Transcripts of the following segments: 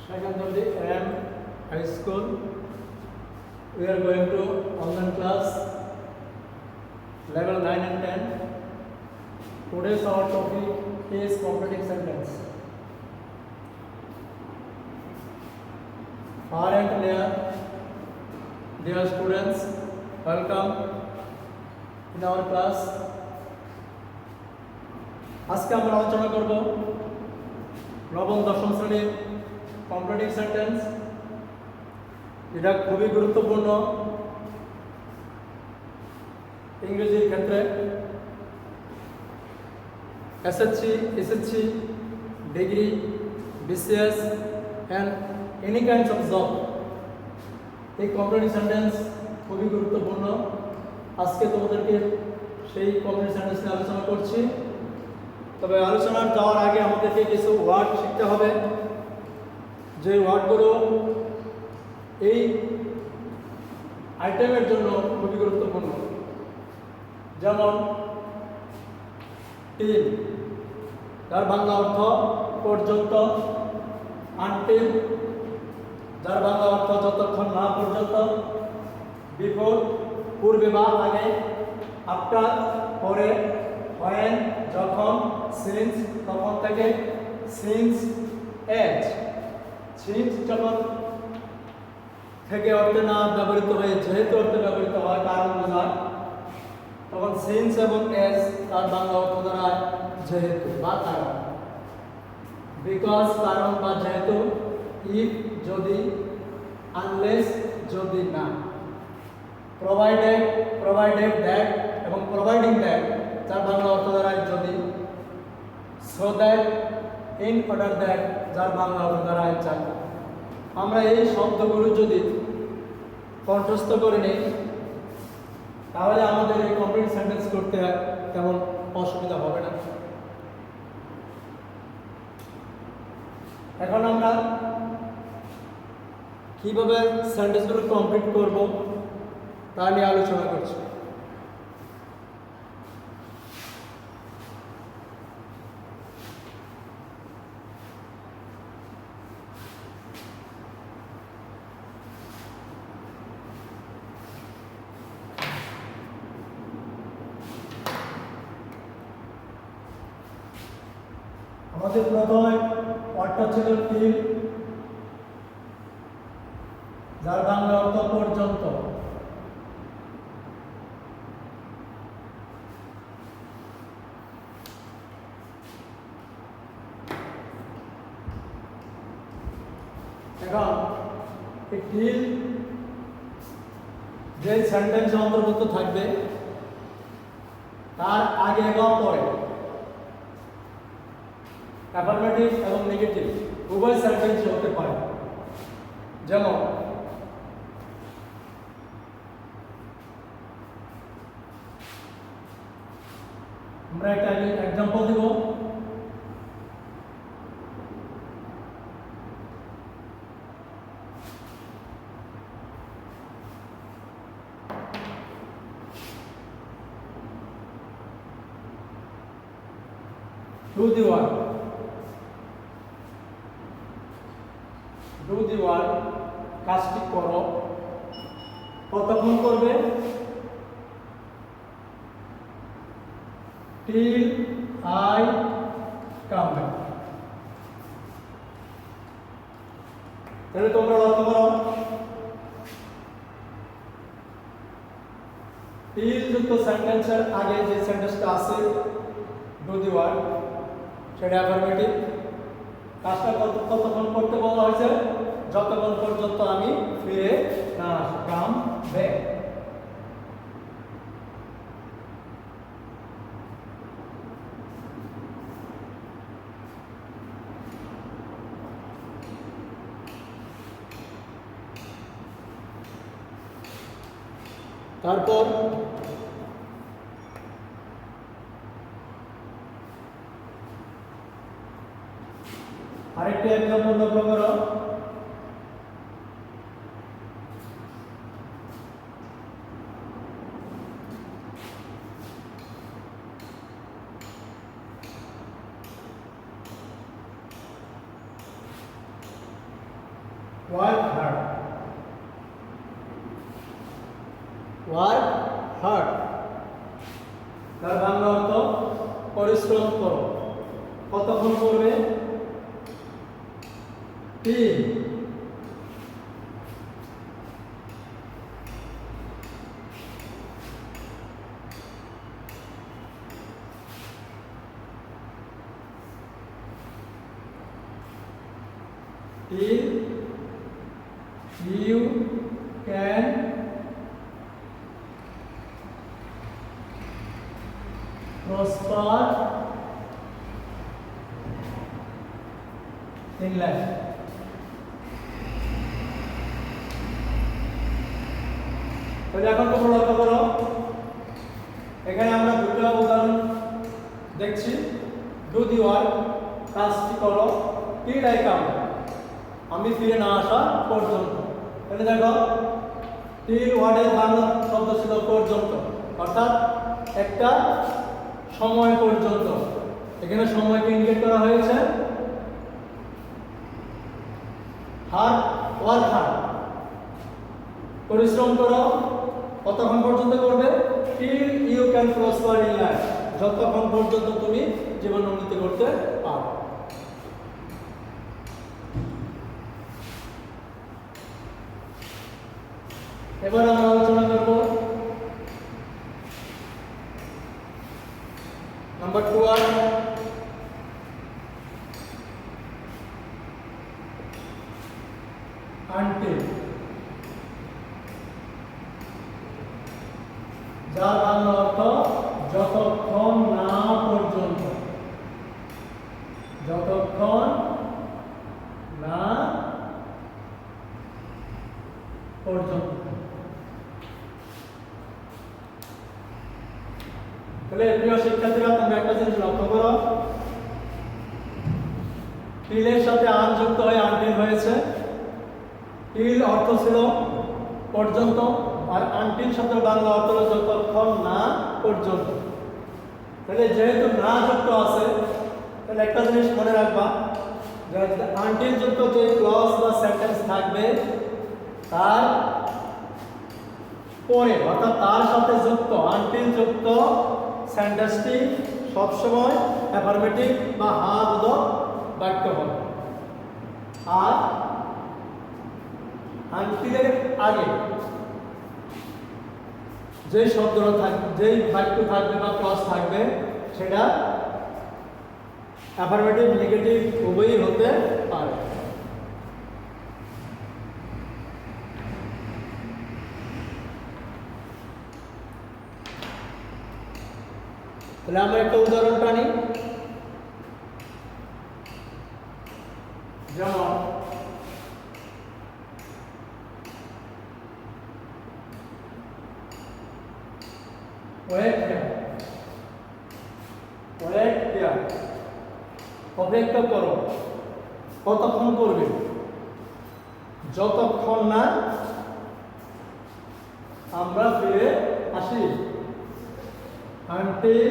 Second of the AM High School. We are going to online class level 9 and 10. Today's our topic is completing sentence. Far and near, dear students, welcome in our class. আজকে আমরা আলোচনা করব নবম দশম শ্রেণীর completing sentence. এটা খুবই গুরুত্বপূর্ণ ইংরেজির ক্ষেত্রে। SSC, degree, BCS and any kinds of job, এই কমপ্লিটিং সেন্টেন্স খুবই গুরুত্বপূর্ণ। আজকে তোমাদেরকে সেই কমপ্লিটিং সেন্টেন্স নিয়ে আলোচনা করছি। তবে আলোচনার যাওয়ার আগে আমাদেরকে কিছু ওয়ার্ড শিখতে হবে, যে ওয়ার্ডগুলো এই আইটেমের জন্য খুবই গুরুত্বপূর্ণ। যেমন টিল, যার বাংলা অর্থ পর্যন্ত। আনটিল, যার বাংলা অর্থ যতক্ষণ না পর্যন্ত। বিফোর, পূর্বে বা আগে। আফটার, পরে। হোয়েন, যখন। সিন্স, তখন থেকে। সিন্স, এজ, সিন্স যখন থেকে অর্থে না ব্যবহৃত হয়ে যেহেতু অর্থে ব্যবহৃত হয়, কারণ বোঝায়, তখন সিন্স এবং এজ তার বাংলা অর্থ দ্বারায় যেহেতু বা কারণ। বিকজ, কারণ বা যেহেতু। ইফ, যদি। আনলেস, যদি না। প্রোভাইডেড দ্যাট এবং প্রোভাইডিং দ্যাট যার বাংলা অর্থ দ্বারায় যদি। So that, in order that যার বাংলা অর্থ দ্বারায় যাতে। আমরা এই শব্দগুলো যদি কণ্ঠস্থ করে নিই তাহলে আমাদের এই কমপ্লিট সেন্টেন্স করতে তেমন অসুবিধা হবে না। এখন আমরা কিভাবে সেন্টেন্সগুলো কমপ্লিট করব তা নিয়ে আলোচনা করছি। আমাদের প্রথমে ওয়ার্ডটা ছিল টিল, যার বাংলা অর্থ পর্যন্ত। এখন এই টিল যে সেন্টেন্সে অন্তর্ভুক্ত থাকবে তার আগে এবং পরে অ্যাফার্মেটিভ এবং নেগেটিভ উভয় সেন্টেন্স হতে পারে। যেমন আমরা একটা এক্সাম্পল দিব। Do the work, do the work, কাজটি করো। কতক্ষণ করবে? Till I come back. তাহলে তোমরা লক্ষ্য করো, টিল যুক্ত সেন্টেন্সের আগে যে সেন্টেন্সটা আছে ডু দি ওয়ার্ক, সেটা অ্যাফার্মেটিভ। কাজটা কতক্ষণ করতে বলা হয়েছে? যতক্ষণ পর্যন্ত আমি ফিরে না আসি, কাম ব্যাক। তারপর আরেকটি এক্সাম্পল লক্ষ্য করো। ওয়ার্ক হার্ড, ওয়ার্ক হার্ড তার বাংলা অর্থ পরিশ্রম করো। কতক্ষণ করবে? 3 till you can prosper in life. তাহলে এখন তোমরা লক্ষ্য করো, এখানে আমরা দুটো উদাহরণ দেখছি। ডু দি ওয়ার্ক, কাজটি করো, টিল আই কাম, আমি ফিরে না আসা পর্যন্ত। তাহলে দেখো টিল ওয়ার্ডের বাংলা শব্দ ছিল পর্যন্ত, অর্থাৎ একটা সময় পর্যন্ত। এখানে সময়কে ইন্ডিকেট করা হয়েছে হার্ড, ওয়ার্ক হার্ড, পরিশ্রম করো। কতক্ষণ পর্যন্ত করবে? Till you can prosper in life, যতক্ষণ পর্যন্ত তুমি জীবন উন্নতি করতে পারো। এবার আমরা আলোচনা করব নাম্বার 2 আনটিল, যার বাংলা অর্থ যতক্ষণ না পর্যন্ত, যতক্ষণ না পর্যন্ত। তাহলে প্রিয় শিক্ষার্থীরা, তোমরা একটা জিনিস লক্ষ্য করো, টিলের সাথে আন যুক্ত হয়ে আনটিল হয়েছে। টিল অর্থ ছিল পর্যন্ত, আর আনটিল শব্দের বাংলা অর্থ হলো যতক্ষণ না পর্যন্ত। তাহলে যেহেতু না যুক্ত আছে, তাহলে একটা জিনিস মনে রাখবা, যে আনটিল যুক্ত যে ক্লজ বা সেন্টেন্স থাকবে তার পরে, অর্থাৎ তার সাথে যুক্ত আনটিল যুক্ত সেন্টেন্সটি সবসময় অ্যাফার্মেটিভ বা হ্যাঁ বোধক বাক্য হবে। আর আনটিলের আগে যে শব্দটা থাকবে, যেই বাক্য থাকবে বা ক্লজ থাকবে, সেটা অ্যাফার্মেটিভ নেগেটিভ উভয়ই হতে পারে। তাহলে আমরা একটা উদাহরণ টানি, যেমন ওয়েট হিয়ার, ওয়েট হিয়ার, অপেক্ষা করো। কতক্ষণ করবে? যতক্ষণ না আমরা ফিরে আসি। until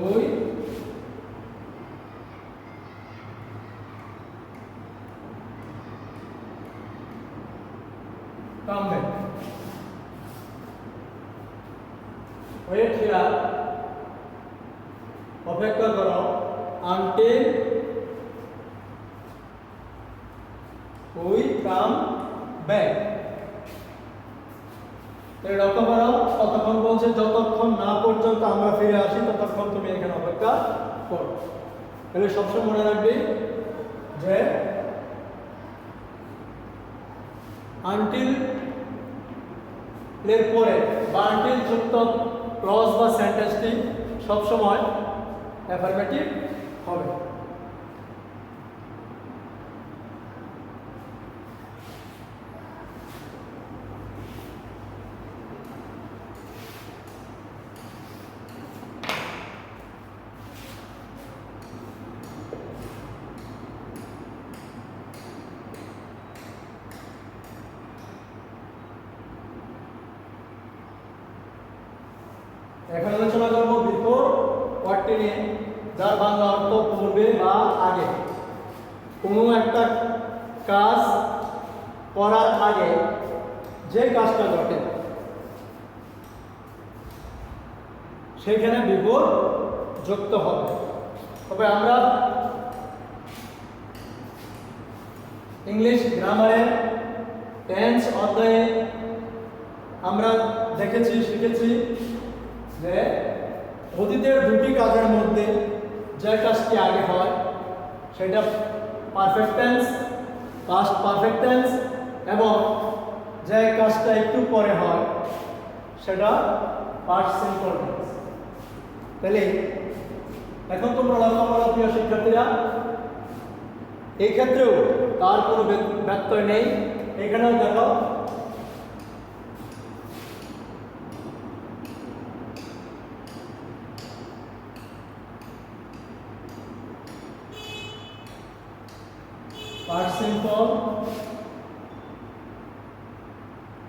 we come back. Wait here, অপেক্ষা করো, until we come back. তাহলে লক্ষ্য করো, কতক্ষণ বলছে? যতক্ষণ না পর্যন্ত আমরা ফিরে আসি ততক্ষণ তুমি এখানে অপেক্ষা করো। তাহলে সবসময় মনে রাখবি যে আনটিল এর পরে বা আনটিল যুক্ত ক্লজ বা সেন্টেন্সটি সবসময় অ্যাফার্মেটিভ হবে। এখন আলোচনা করব বিফোর ওয়ার্ডটি নিয়ে, যার বাংলা অর্থ পূর্বে বা আগে। কোনো একটা কাজ করার আগে যে কাজটা ঘটে সেখানে বিফোর যুক্ত হবে। তবে আমরা ইংলিশ গ্রামারের টেন্স অধ্যায়ে আমরা দেখেছি, শিখেছি যে অতীতের দুটি কাজের মধ্যে যে কাজটি আগে হয় সেটা perfect tense, past perfect tense, এবং যে কাজটা একটু পরে হয় সেটা পাস্ট সিম্পল টেন্স। তাহলে এখন তোমরা লক্ষ্য করো প্রিয় শিক্ষার্থীরা, এই ক্ষেত্রেও তার কোনো ব্যত্যয় নেই। এখানেও দেখো past simple,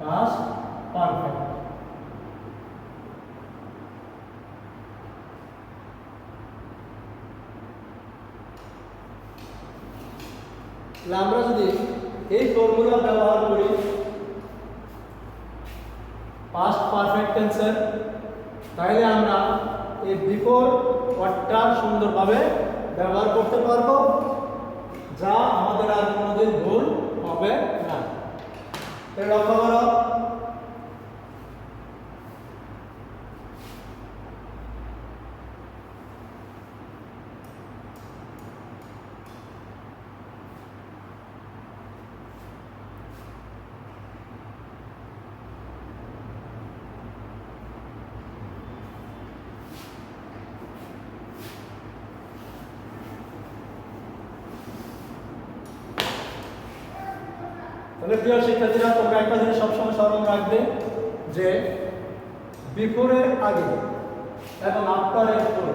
past perfect। আমরা যদি এই ফর্মুলা ব্যবহার করি পাস্ট পারফেক্ট টেন্সের, তাহলে আমরা এই বিফোর ওয়ার্ডটা সুন্দরভাবে ব্যবহার করতে পারবো, যা আমাদের আর কোনোদিন ভুল হবে না। লক্ষ্য করো, তবে প্রিয় শিক্ষার্থীরা, তোমরা একটা জিনিস সবসময় স্মরণ রাখবে যে বিফোরের আগে এবং আফটারের পরে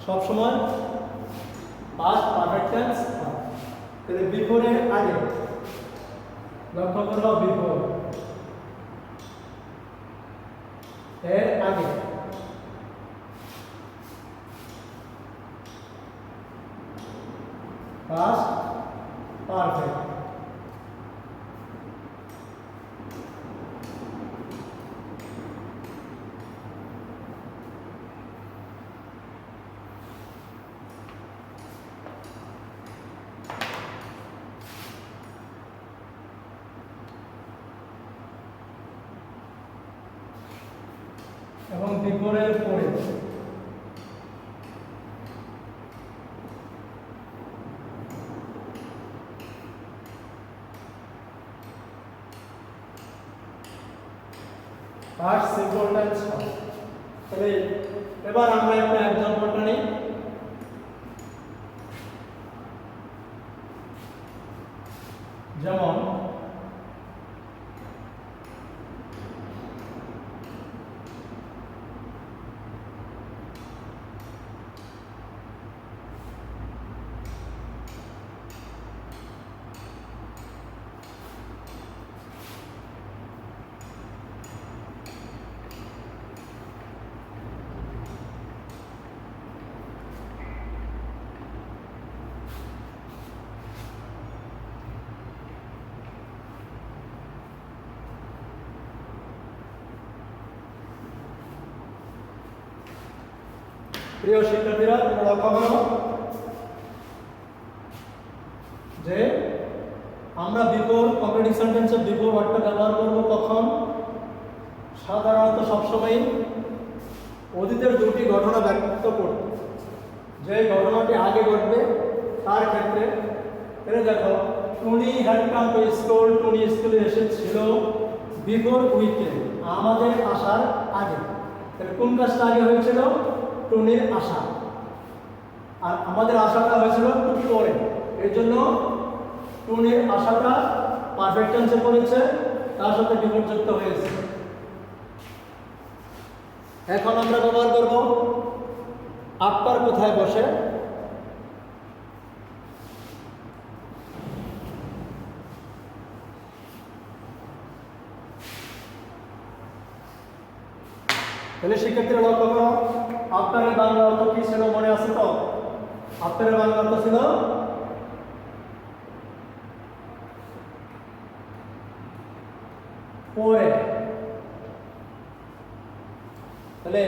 সবসময় পাস্ট পারফেক্ট টেন্স হয়। তাহলে বিফোরের আগে লক্ষ্য করো, বিফোর এর আগে পাস্ট পারফেক্ট। এবং বিফোরের পরে পাস্ট সিম্পল টেন্স হয়। তাহলে এবার আমরা একটা এক্সাম্পলটা নিই। যেমন প্রিয় শিক্ষার্থীরা, তোমরা লক্ষ্য করো যে আমরা বিফোর কমপ্লিটিং সেন্টেন্সে বিফোর ওয়ার্ডটা ব্যবহার করব কখন? সাধারণত সবসময় অতীতের দুটি ঘটনা ব্যক্ত করতে, যে ঘটনাটি আগে ঘটবে তার ক্ষেত্রে। এটা দেখো, টুনি হ্যাড কাম টু স্কুল, টুনি স্কুলে এসেছিল বিফোর উইকেন্ড, আমাদের আসার আগে। তাহলে কোন কাজটা আগে হয়েছিল? টুনির আসা। আর আমাদের আসাটা হয়েছিল একটু পরে, এর জন্য টুনির আসাটা পারফেক্ট টেন্সে পড়েছে, তার সাথে বিফোর যুক্ত হয়েছে। এখন আমরা ব্যবহার করব আফটার কোথায় বসে। তাহলে শিক্ষার্থীরা লক্ষ্য করো, আফটারের বাংলা অর্থ কি ছিল মনে আছে তো? আফটারের বাংলা অর্থ ছিল পরে। তাহলে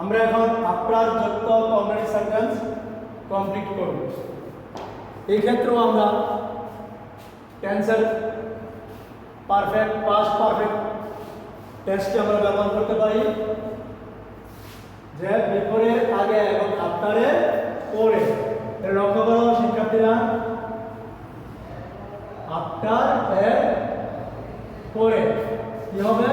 আমরা এখন আফটার যুক্ত কমপ্লিট সেন্টেন্স কমপ্লিট করব। এই ক্ষেত্রেও আমরা টেন্সের পারফেক্ট পাস্ট পারফেক্ট টেন্সটি আমরা ব্যবহার করতে পারি, যে বিফোরে আগে এবং আফটারে পরে। লক্ষ্য করো শিক্ষার্থীরা, আফটার এর পরে কি হবে?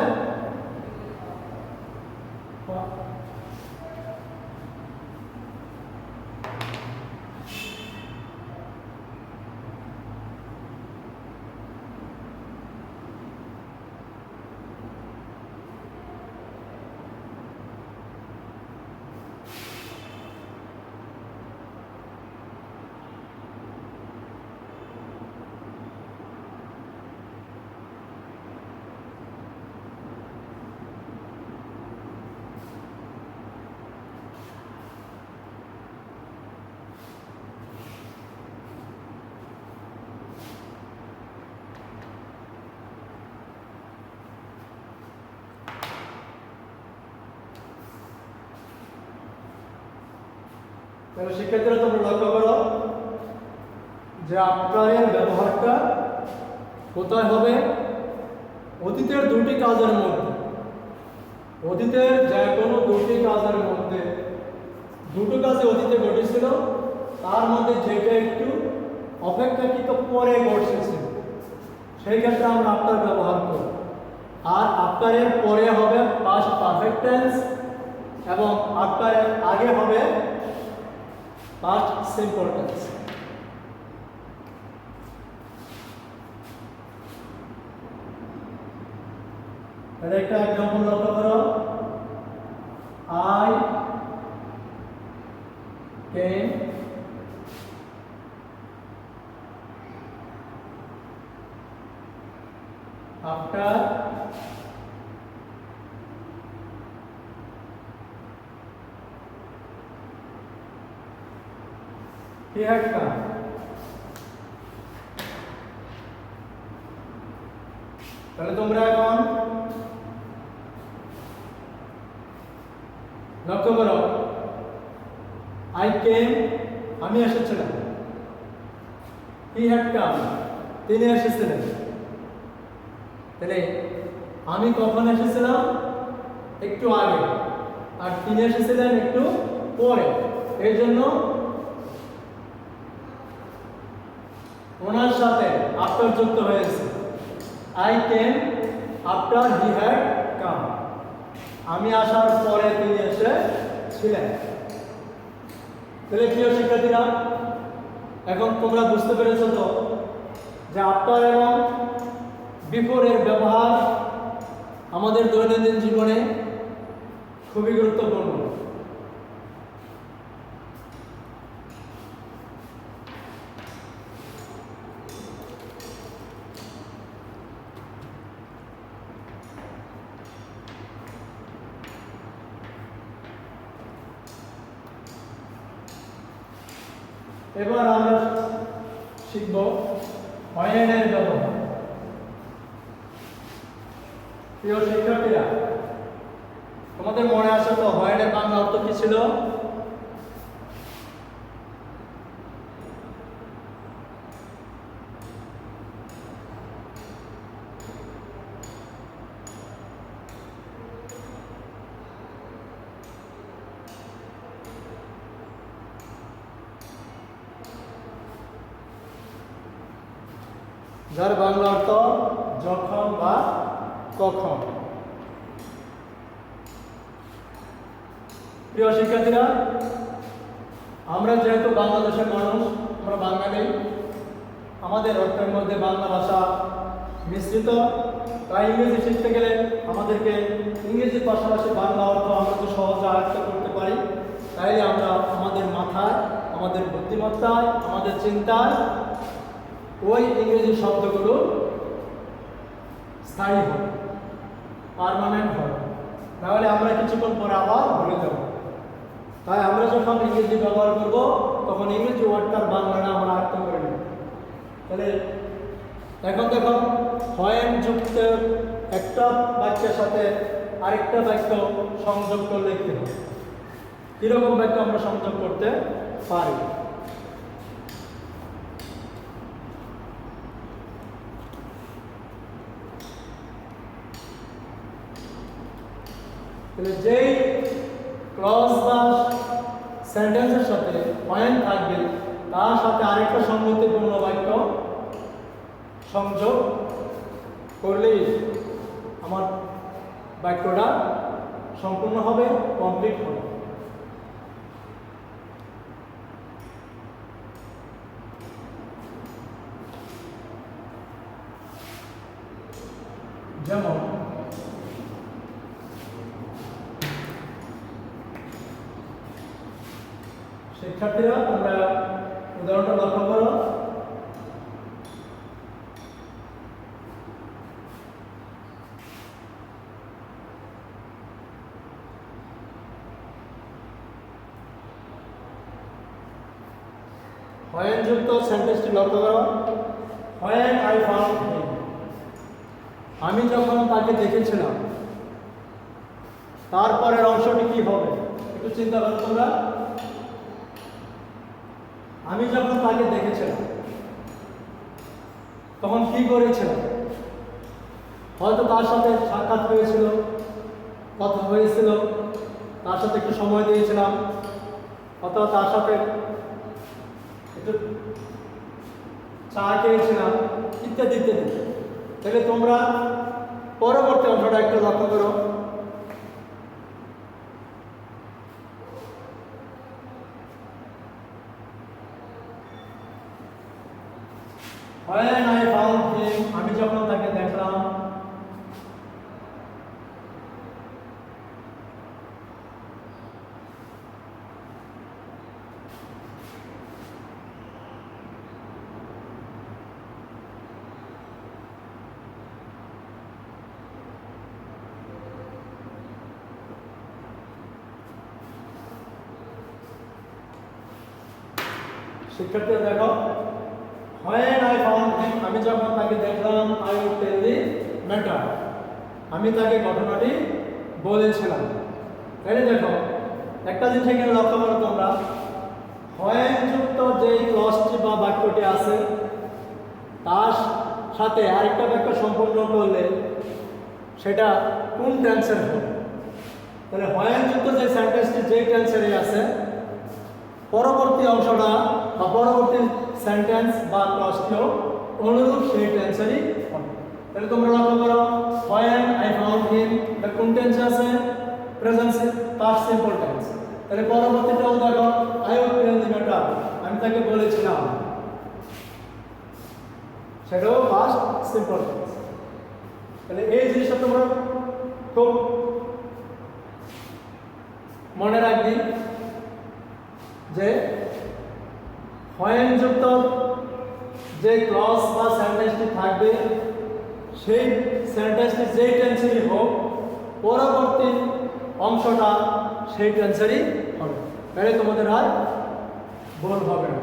তাহলে শিক্ষার্থীরা তোমরা লক্ষ্য করো যে আফটারের ব্যবহারটা কোথায় হবে? অতীতের দুটি কাজের মধ্যে, অতীতের যে কোনো দুটি কাজের মধ্যে, দুটো কাজে অতীতে ঘটেছিল, তার মধ্যে যেটা একটু অপেক্ষাকৃত পরে ঘটেছিল সেই ক্ষেত্রে আমরা আফটার ব্যবহার করি। আর আফটারের পরে হবে পাস্ট পারফেক্ট টেন্স এবং আফটারের আগে হবে পাস্ট সিম্পল টেন্স। তাহলে একটা एग्जांपल লক্ষ্য করো, I came after he had come। তাহলে তোমরা এখন লক্ষ্য করো, I came আমি এসেছিলাম, he had come তিনি এসেছিলেন। তাহলে আমি কখন এসেছিলাম? একটু আগে, আর তিনি এসেছিলেন একটু পরে। এই জন্য ওনার সাথে আফটার যুক্ত হয়েছে। I came after he had come, আমি আসার পরে তিনি এসেছিলেন। তাহলে প্রিয় শিক্ষার্থীরা, এখন তোমরা বুঝতে পেরেছো তো যে আফটার এবং বিফোরের ব্যবহার আমাদের দৈনন্দিন জীবনে খুবই গুরুত্বপূর্ণ। এবার আমরা শিখব when এর ব্যবহার। প্রিয় শিক্ষার্থীরা, তোমাদের মনে আছে তো when এর বাংলা অর্থ কি ছিল? যার বাংলা অর্থ যখন বা কখন। প্রিয় শিক্ষার্থীরা, আমরা যেহেতু বাংলাদেশের মানুষ, আমরা বাঙালি, আমাদের অর্থের মধ্যে বাংলা ভাষা মিশ্রিত, তাই ইংরেজি শিখতে গেলে আমাদেরকে ইংরেজির পাশাপাশি বাংলা অর্থ আমরা তো সহজে আয়ত্ত করতে পারি। তাই আমরা আমাদের মাথায়, আমাদের বুদ্ধিমত্তায়, আমাদের চিন্তায় ওই ইংরেজি শব্দগুলো স্থায়ী হয়, পার্মানেন্ট হয়। নাহলে আমরা কিছুক্ষণ পরে আবার ভুলে যাব। তাই আমরা যখন ইংরেজি ব্যবহার করব তখন ইংরেজি ওয়ার্ডটার বাংলাটা আমরা আয়ত্ত করে নেব। তাহলে এখন দেখো হয়েন যুক্ত একটা বাক্যের সাথে আরেকটা বাক্য সংযোগ করলে কি হবে, কিরকম বাক্য আমরা সংযোগ করতে পারি। তাহলে যেই ক্লজ বা সেন্টেন্সের সাথে পয়েন্ট থাকবে তার সাথে আরেকটা সংগতিপূর্ণ বাক্য সংযোগ করলেই আমার বাক্যটা সম্পূর্ণ হবে, কমপ্লিট হবে। যেমন শিক্ষার্থীরা তোমরা উদাহরণটা লক্ষ্য করো। when যুক্ত সেন্টেন্সটি লক্ষ্য করো। when I found him, আমি যখন তাকে দেখেছিলাম, তারপরের অংশটি কি হবে একটু চিন্তা করো তোমরা। আমি যখন তাকে দেখেছিলাম তখন কি করেছিলাম? হয়তো তার সাথে সাক্ষাৎ হয়েছিল, কথা হয়েছিল, তার সাথে একটু সময় দিয়েছিলাম, অথবা তার সাথে একটু চা খেয়েছিলাম, ইত্যাদি ইত্যাদি। তাহলে তোমরা পরবর্তী অংশটা একটু লক্ষ্য করো। when I found him, আমি যখন তাকে দেখলাম, শিক্ষার্থীরা দেখো when I found him, আমি যখন তাকে দেখলাম, I would tell the matter, আমি তাকে ঘটনাটি বলেছিলাম। তাহলে দেখো একটা জিনিস এখানে লক্ষ্য করো তোমরা, when যুক্ত যেই ক্লজটি বা বাক্যটি আছে তার সাথে আরেকটা বাক্য সম্পূর্ণ করলে সেটা কোন টেন্সের হবে। তাহলে when যুক্ত যে সেন্টেন্সটি যেই টেন্সেরই আছে, পরবর্তী অংশটা বা পরবর্তী সেন্টেন্স বা ক্লজটিও অনুরূপ সেই টেন্সেরই হবে। তাহলে তোমরা লক্ষ্য করো when I found him, এটা কোন টেন্সে আছে? Present past simple tense. তাহলে পরবর্তীটাও দেখো I would tell the matter, আমি তাকে বলেছিলাম, সেটাও পাস্ট সিম্পল টেন্স। তাহলে এই জিনিসটা তোমরা খুব মনে রাখবি যে when যুক্ত যে ক্লজ বা সেন্টেন্সটি থাকবে সেই সেন্টেন্সটি যেই টেন্সেরই হোক, পরবর্তী অংশটা সেই টেন্সেরই হবে। তাহলে তোমাদের আর ভুল হবে না।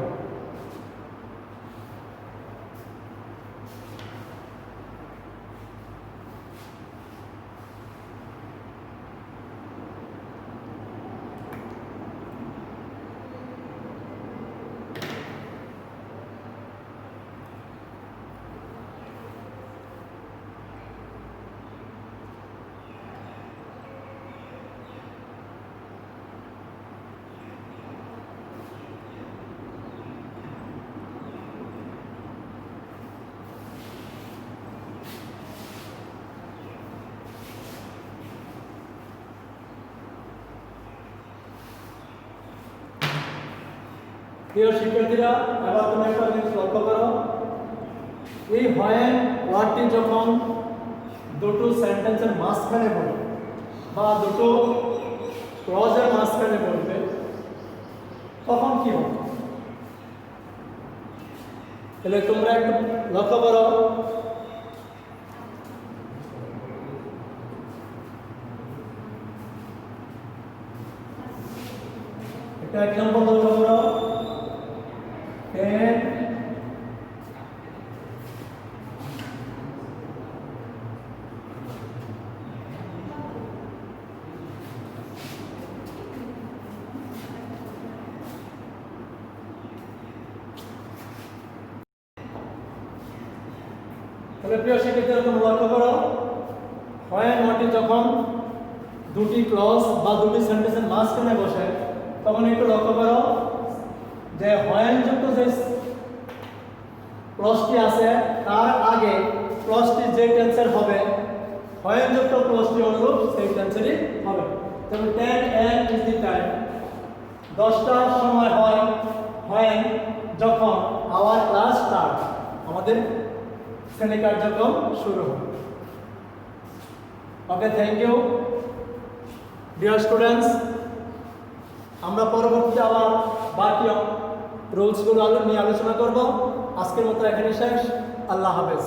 প্রিয় শিক্ষার্থীরা, এবার তুমি একটা জিনিস লক্ষ্য করো, এই when ওয়ার্ডটি যখন দুটো সেন্টেন্সের মাঝখানে বলবে বা দুটো ক্লজের মাঝখানে বলবে তখন কি হবে? তাহলে তোমরা একটু লক্ষ্য করো, এক নম্বর লক্ষ্য করো, 10 তবে প্রিয় শিক্ষার্থীরা তোমরা লক্ষ্য করো, হয় নটি যখন দুটি ক্লজ বা দুটি সেন্টেন্সের মাঝখানে বসে তখন একটু লক্ষ্য করো যে হয়নযুক্ত যে ক্লজটি আছে তার আগে ক্লজটি যে টেন্সের হবে হয়নযুক্ত ক্লজটি অনুরূপ সেই টেন্সেরই হবে। তবে 10 am is the time, 10টার সময় হয় when যখন our class start, আমাদের শ্রেণী কার্যক্রম শুরু হয়। ওকে, থ্যাংক ইউ ডিয়ার স্টুডেন্টস। আমরা পরবর্তীতে আবার বাকি রুলসগুলো নিয়ে আলোচনা করব। আজকের মতো এখানে শেষ। আল্লাহ হাফেজ।